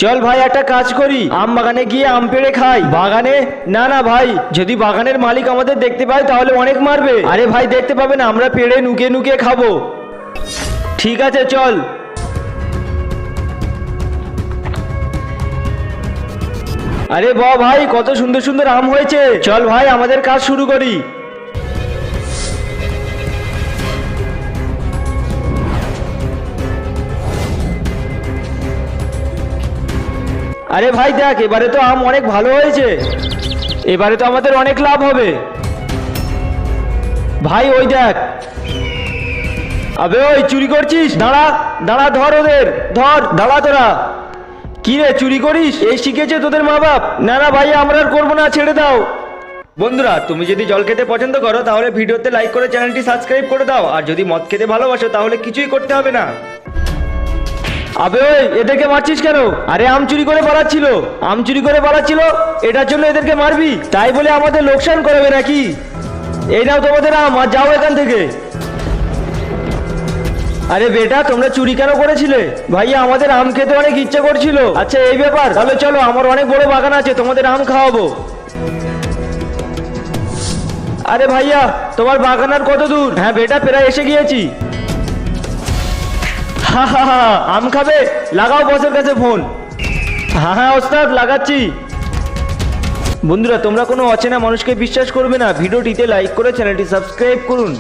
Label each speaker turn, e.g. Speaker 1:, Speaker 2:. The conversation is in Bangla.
Speaker 1: চল ভাই একটা কাজ করি, আম বাগানে গিয়ে আম পেড়ে খাই। বাগানে? না না ভাই, যদি বাগানের মালিক আমাদের দেখতে পায় তাহলে অনেক মারবে। আরে ভাই দেখতে পাবে না, আমরা পেড়ে নুকে নুকে খাবো। ঠিক আছে চল। আরে বাহ ভাই, কত সুন্দর সুন্দর আম হয়েছে। চল ভাই আমাদের কাজ শুরু করি। আরে ভাই দেখ, এবারে তো আম অনেক ভালো হয়েছে, এবারে তো আমাদের অনেক লাভ হবে। ভাই ওই দেখ। আবে ওই চুরি করছিস? দাঁড়া দাঁড়া, ধর ওদের, ধর, দাঁড়া তোরা। কি রে চুরি করিস? এই শিখেছে তোদের মা বাপ? না না ভাই, আমরা আর করবো না, ছেড়ে দাও। বন্ধুরা, তুমি যদি জল খেতে পছন্দ করো তাহলে ভিডিওতে লাইক করে চ্যানেলটি সাবস্ক্রাইব করে দাও, আর যদি মদ খেতে ভালোবাসো তাহলে কিছুই করতে হবে না। আবে ওই, এদেরকে মারছিস কেন? আরে আম চুরি করে পালাচ্ছিল, আম চুরি করে পালাচ্ছিল, এটার জন্য এদেরকে মারবি? তাই বলে আমাদের লোকসান করবে নাকি? এই নাও তোমাদের আম, আর যাও এখান থেকে। আরে বেটা, তোমরা চুরি কেন করেছিলে? ভাইয়া আমাদের আম খেতে অনেক ইচ্ছা করছিল। আচ্ছা এই ব্যাপার, তাহলে চলো, আমার অনেক বড় বাগান আছে, তোমাদের আম খাওয়াবো। আরে ভাইয়া, তোমার বাগান আর কত দূর? হ্যাঁ বেটা, প্রায় এসে গিয়েছি। হা হা হা, আম খাবে? লাগাও বসের কাছে ফোন। হ্যাঁ হ্যাঁ ওস্তাদ, লাগাচ্ছি। বন্ধুরা, তোমরা কোনো অচেনা মানুষকে বিশ্বাস করবে না, ভিডিওটিতে লাইক করে চ্যানেলটি সাবস্ক্রাইব করুন।